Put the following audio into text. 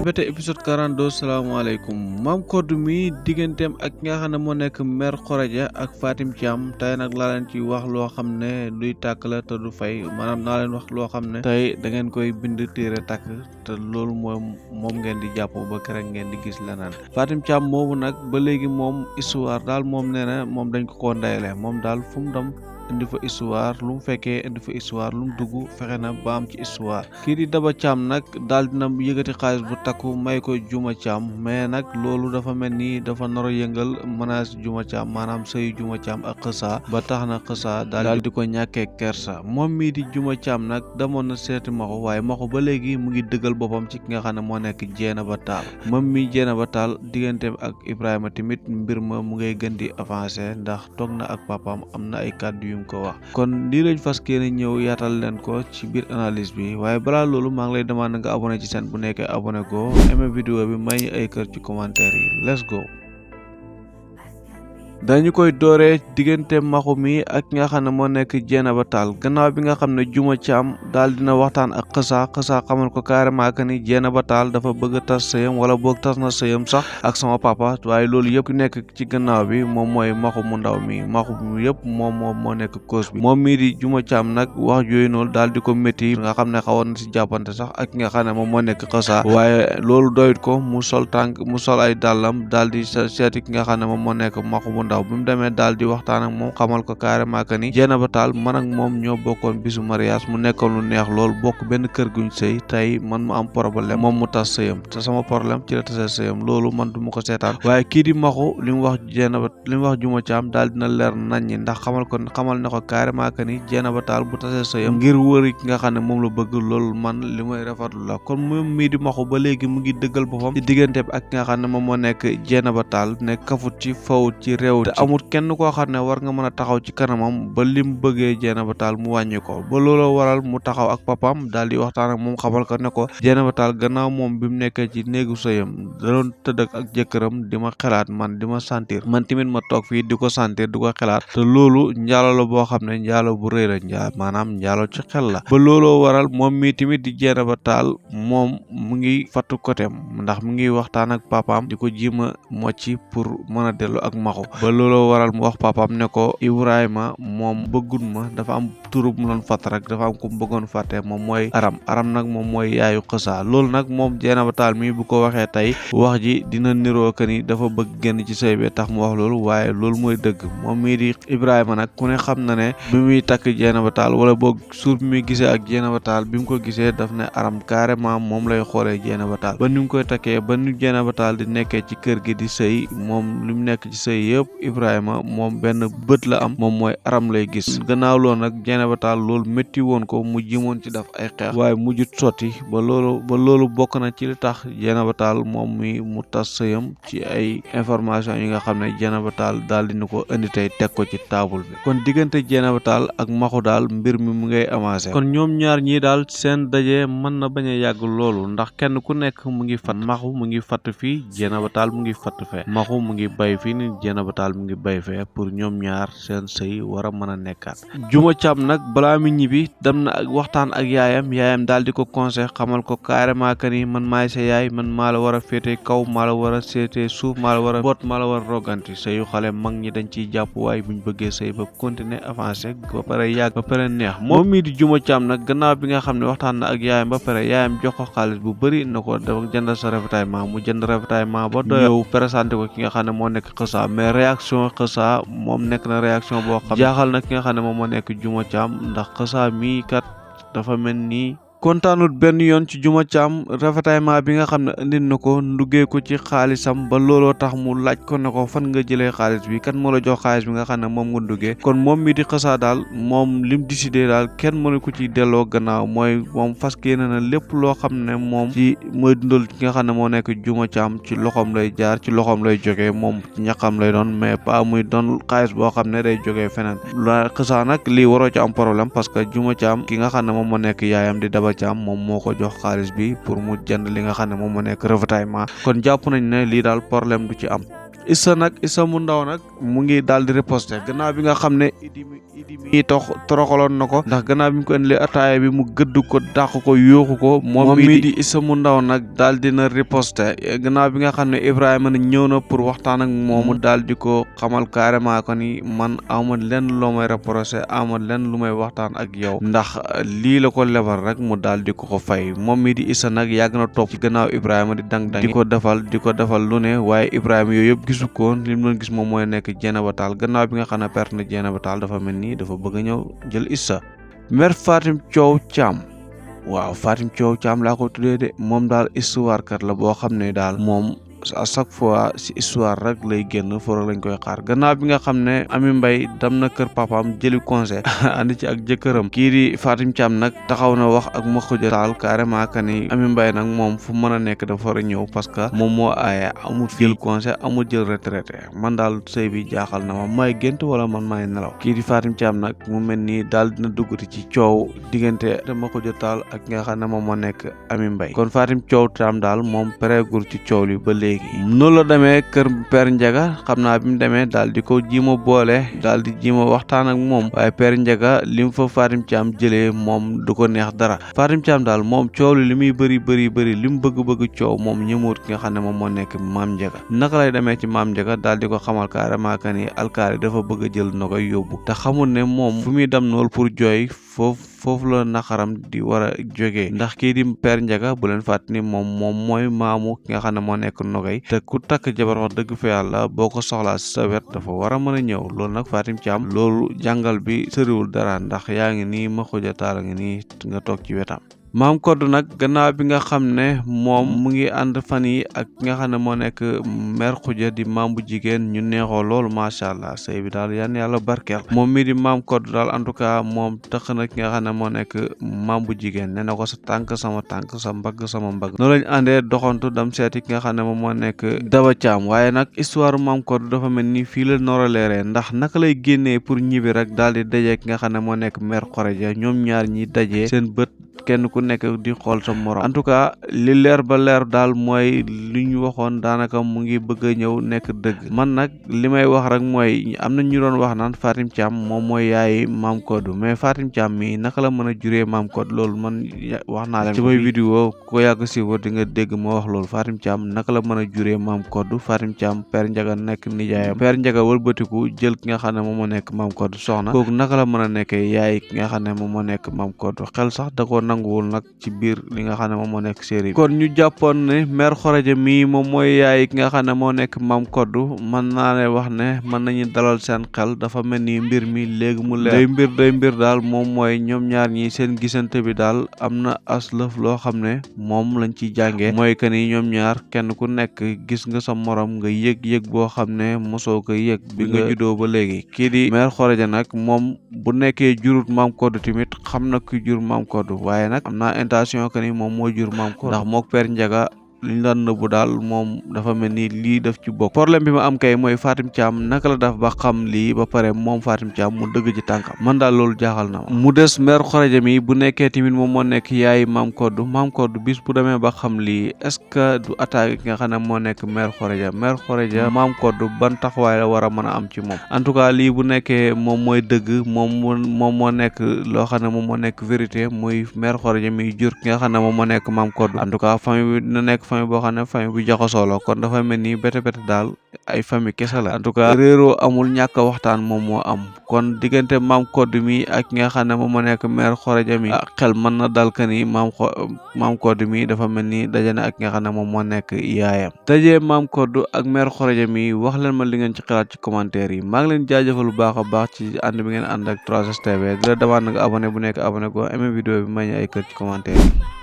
bete épisode 42 salaamaaleykum maam Kodou mi digganteem ak nga xam ne moo nekk mère Khorodia ak Fatim Thiam tey nag laa leen ci wax loo xam ne luy tàkk la te du fay maanaam naa leen wax loo xam ne tey da ngeen koy bind téere tàkk te loolu moom ngeen di jàpp ba keroog ngeen di gis leneen Fatim Thiam moomu nag ba léegi moom histoire daal moom nee na moom dañ ko ndayale moom daal fu mu dem indi fa histoire lu mu fekkee indi fa histoire lu mu dugg fexe na ba am ci histoire kii di Daba Thiam nag daal dina yëgati xaalis bu takku may ko Juma Thiam mais nag loolu dafa mel ni dafa nar a yëngal menace Juma Thiam maanaam sëyu Juma Thiam ak Xësa ba tax na Xësa daal di ko ñàkkee kersa moom mii di Juma Thiam nag demoon na seeti Maxu waaye Maxu ba léegi mu ngi dëggal boppam ci ki nga xam ne moo nekk Dieynaba Tall moom mii Dieynaba Tall digganteem ak Ibrahima tamit mbir ma mu ngay gën di avancer ndax toog na ak papaam am na ay kàddu yu ko wax kon lii lañ fas yéene ñëw yaatal leen ko ci biir analyse bi waaye balaa loolu maa ngi lay demande nga abonné ci chaîne bu nekkee abonné ko aimé vidéo bi may ay kër ci commentaire yi let's go. dañu koy dooree diggante Maxu mi ak nga xam ne moo nekk Dieynaba Tall gannaaw bi nga xam ne Juma Thiam daal dina waxtaan ak Xësa xamal ko carrément que ni Dieynaba Tall dafa bëgg a tas sëyam wala boog tas na sëyam sax ak sama papa waaye loolu yëpp nekk ci gannaaw bi moom mooy Maxu mu ndaw mi Maxu mi yëpp moom moo nekk cause bi moom mii di Juma Thiam nag wax yooyu noonu daal di ko métti nga xam ne xawoon na si jàppante sax ak nga xam ne moom moo nekk Xësa waaye loolu doyut ko mu sol ay dàllam daal di seeti ki nga xam ne moom moo nekk Maxu mu ndaw bi mu demee daal di waxtaan ak moom xamal ko carrément que ni Dieynaba Tall man ak moom ñoo bokkoon bisu mariage mu nekkoon lu neex lool bokk benn kër guñ sëy tey man mu am problème moom mu tas sëyam te sama problème ci la tasee sëyam loolu man du ma ko seetaan waaye kii di Maxu li mu wax Juma Thiam daal dina leer naññi ndax xamal ne ko carrément que ni Dieynaba Tall bu tasee sëyam ngir wëri ki nga xam ne moom la bëgg loolu man li may rafetlu la kon moom mii di Maxu ba léegi mu ngi dëggal boppam ci diggante bi ak ki nga xam ne moom moo nekk Dieynaba Tall ne kafut ci fawut ci réew amul kenn koo xam ne war nga mën a taxaw ci kanamam ba lim bëggee Dieynaba Tall mu wàññi ko ba looloo waral mu taxaw ak papam daal di waxtaan ak moom xamal ko ne ko Dieynaba Tall gannaaw moom bi mu nekkee ci néegu sëyam da doon tëdd ak jëkkëram di ma xelaat man di ma sentir man tamit ma toog fii di ko sentir di ko xelaat te loolu njaalo la boo xam ne njaalo bu rëy la maanaam njaalo ci xel la ba looloo waral moom mii tamit di Dieynaba Tall moom mu ngi fattu côtéem ndax mu ngi waxtaan ak papaam di ko jima mocci pour mën a dellu ak Maxu ba looloo waral mu wax papaam ne ko Ibrahima moom bëggun ma dafa am turu mu doon fàtt rek dafa am ku mu bëggoon fàtte moom mooy aram nag moom mooy yaayu Xësa loolu nag moom Dieynaba Tall mi bu ko waxee tey wax ji dina niroo que ni dafa bëgg génn ci sëy bi tax mu wax loolu waaye loolu mooy dëgg moom mii di Ibrahima nag ku ne xam na ne bi muy takk Dieynaba Tall wala boog suur bi muy gisee ak Dieynaba Tall bi mu ko gisee daf ne aram carrément moom lay xoolee Dieynaba Tall ba ni mu koy takkee ba ni Dieynaba Tall di nekkee ci kër gi di sëy moom li mu nekk ci sëy yëpp Ibrahima moom benn bët la am moom mooy aram lay gis gannaaw loolu nag Dieynaba Tall loolu métti woon ko mu jimoon ci def ay xeex waaye mujjut sotti ba loolu bokk na ci li tax Dieynaba Tall moom mi mu tas sëyam ci ay information yi nga xam ne Dieynaba Tall daal dina ko indi tey teg ko ci table bi kon diggante Dieynaba Tall ak Maxu daal mbir mi mu ngay avancé kon ñoom ñaar ñii daal seen daje mën na bañ a yàgg loolu ndax kenn ku nekk mu ngi fat Maxu mu ngi fatt fii Dieynaba Tall mu ngi fatt fee Maxu mu ngi bay fii ni Dieynaba Tall mu ngi bay fee pour ñoom ñaar seen sëy war a mën a nekkaat Juma Thiam nag balaa mi ñibbi dem na ak waxtaan ak yaayam daal di ko conseil xamal ko carrément que ni man maay sa yaay man maa la war a féete kaw maa la war a féete suuf maa la war a boot maa la war a roganti sëyu xale mag ñi dañ ciy jàpp waaye buñ bëggee sëy ba continuer avancer ba pare yàgg ba pare neex moom mii di Juma Thiam nag gannaaw bi nga xam ne waxtaan na ak yaayam ba pare yaayam jox ko xaalis bu bëri na ko dafa jënd sa ravitaillement mu jënd ravitaillement ba doy ñëw présenté ko ki nga xam ne moo nekk Xësa mais réaction Xësa moom nekk na réaction boo xam jaaxal na ki nga xam ne moom moo nekk Juma Thiam ndax Xësa mii kat dafa mel nii kontaanut benn yoon ci Juma Thiam rafetaillement bi nga xam ne indil na ko nduggee ko ci xaalisam ba looloo tax mu laaj ko ne ko fan nga jëlee xaalis bi kan moo la jox xaalis bi nga xam ne moom nga nduggee kon moom mi di Xësa daal moom lim décidé daal kenn mënu ko ci delloo gannaaw mooy moom fas yéene na lépp loo xam ne moom ci mooy dundal ki nga xam ne moo nekk Juma Thiam ci loxoom lay jaar ci loxoom lay jógee moom ci ñaqam lay doon mais pas muy doon xaalis boo xam ne day jógee feneen la Xësa nag lii waroo ci am problème parce que Juma Thiam ki nga xam ne moom moo nekk yaayam di Daba Thiam moom moo ko jox xaalis bi pour mu jënd li nga xam ne moom moo nekk ravitaillement kon jàpp nañ ne lii daal problème du ci am Issa mu ndaw nag mu ngi daal di riposte gannaaw bi nga xam ne idi mi toroxaloon na ko ndax gannaaw bi ñu ko indilee ataaya bi mu gëdd ko dàq ko yóoxu ko moom mii di Issa mu ndaw nag daal dina riposte gannaaw bi nga xam ne Ibrahima nag ñëw na pour waxtaan ak moomu daal di ko xamal carrément ko ni man awma lenn loo may reproché awma lenn lu may waxtaan ak yow ndax lii la ko lebal rek mu daal di ko fay moom mii di Issa nag yàgg na topp ci gannaaw Ibrahima di dang-dang di ko defal lu ne waaye Ibrahima yooyu yëpp gisu ko li mu doon gis moom mooy nekk Dieynaba Tall gannaaw bi nga xam ne perte na Dieynaba Tall dafa mel ni dafa bëgg a ñëw jël Issa. Mère Fatim Thiow Thiam waaw Fatim Thiow Thiam laa ko tuddee de moom daal histoire kat la boo xam ne daal moom à chaque fois si histoire rek lay génn foro lañ koy xaar gannaaw bi nga xam ne Ami Mbaye dem na kër papaam jëli conseil andi ci ak jëkkëram kii di Fatim Thiam nag taxaw na wax ak Makhoudia Tall carrément que ni Ami Mbaye nag moom fu mën a nekk dafa war a ñëw parce que moom moo aaye amul jël conseil amul jël retraité man daal sëy bi jaaxal na ma may gént wala man may nelaw kii di Fatim Thiam nag mu mel nii daal dina duggati ci coow diggante Makhoudia Tall ak nga xam ne moom moo nekk Ami Mbaye kon Fatim Thiow Thiam daal moom pareegul ci coow li ba léegi noonu la demee kër Père Ndiaga xam naa bi mu demee daal di ko jiima boole daal di jiima waxtaan ak moom waaye Père Ndiaga li mu fa Fatim Thiam jëlee moom du ko neex dara Fatim Thiam daal moom coow li muy bëri li mu bëgg coow moom ñëmuwut ki nga xam ne moom moo nekk Maam Ndiaga naka lay demee ci Maam Ndiaga daal di ko xamal carrément que ni alkaali dafa bëgg a jël na koy yóbbu te xamul ne moom fu muy dem noonu pour jooy foofu la naqaram di war a jógee ndax kii di Père Ndiaga bu leen fàttali ni moom mooy maamu ki nga xam ne moo nekk nogay te ku takk jabar wax dëgg fa yàlla boo ko soxlaa si sa wet dafa war a mën a ñëw loolu nag Fatim Thiam loolu jàngal bi sëriwul dara ndax yaa ngi nii Makhoudia Tall a ngi nii nga toog ci wetam Maam Codou nag gannaaw bi nga xam ne moom mu ngi ànd fan yi ak ki nga xam ne moo nekk Mère Khoudia di maam bu jigéen ñu neexoo loolu macha allah sëy bi daal yan yàlla barkeel moom mii di Maam Codou daal en tout cas moom tax na ki nga xam ne moo nekk maam bu jigéen nee na ko sa tànk sama tànk sa mbagg sama mbagg noonu lañ àndee doxantu dem seeti ki nga xam ne moom moo nekk Daba Thiam waaye nag histoire Maam Codou dafa mel ni fii la nor a leeree ndax naka lay génnee pour ñibbi rek daal di dajee ki nga xam ne moo nekk Mère Khoudia ñoom ñaar ñi dajee seen bët kenn ku nekk di xool sa morom en tout cas li leer ba leer daal mooy li ñu waxoon daanaka mu ngi bëgg a ñëw nekk dëgg man nag li may wax rek mooy am na ñu doon wax naan Fatim Thiam moom mooy yaay Maam Codou mais Fatim Thiam mi naka la mën a juree Maam Codou loolu man wax naa leen ci may vidéo ko yàgg si war di nga dégg ma wax loolu Fatim Thiam naka la mën a juree Maam Codou Fatim Thiam Père Ndiaga nekk nijaayam Père Ndiaga wëlbatiku jël ki nga xam ne moom moo nekk Maam Codou soxna kooku naka la mën a nekkee yaay ki nga xam ne moom moo nekk Maam Codou xel sax da ko nanguwul nag ci biir li nga xam ne moom moo nekk série bi kon ñu jàppoon ne Mère Khoudia mii moom mooy yaay ki nga xam ne moo nekk Maam Codou mën naa ne wax ne mën nañu dalal seen xel dafa mel ni mbir mi léegi mu leer day mbir daal moom mooy ñoom ñaar ñi seen gisante bi daal am na aslëf loo xam ne moom lañ ciy jàngee mooy que ni ñoom ñaar kenn ku nekk gis nga sa morom nga yëg boo xam ne mosoo ko yëg bi nga juddoo ba léegi kii di Mère Khoudia nag moom bu nekkee jurut Maam Codou tamit xam na ku jur Maam Codou waaye nag am naa intention que ni moom moo jur Maam Codou ndax mook Père Ndiaga li ñu daan nëbbu daal moom dafa mel ni lii daf ci bokk problème bi ma am kay mooy Fatim Thiam naka la daf ba xam lii ba pare moom Fatim Thiam mu dëgg ci tànkam man daal loolu jaaxal na ma mu des Mère Khoudia mi bu nekkee tamit moom moo nekk yaay Maam Codou bis bu demee ba xam lii est-ce que du attaque ki nga xam ne moo nekk Mère Khoudia Maam Codou ban taxawaay la war a mën a am ci moom en tout cas lii bu nekkee moom mooy dëgg moom moo nekk loo xam ne moom moo nekk vérité muy Mère Khoudia mi jur ki nga xam ne moom moo nekk Maam Codou en tout cas famille bi dina nekk famille boo xam ne famille bu jaxasoo la kon dafa mel ni bete daal ay famille kese la en tout cas réeroo amul ñàkk a waxtaan moom moo am kon diggante Maam Codou mi ak nga xam ne moom moo nekk Mère Khoudia mi xel mën na dal ka ni Maam Codou mi dafa mel ni daje na ak nga xam ne moom moo nekk yaayam dajee Maam Codou ak Mère Khoudia mi wax leen ma li ngeen ci xalaat ci commentaire yi maa ngi leen jaajëfal bu baax a baax ci ànd bi ngeen ànd ak 3STV di la demande nga abonné bu nekk abonné ko aimé vidéo bi may ñu ay kër ci commentaire yi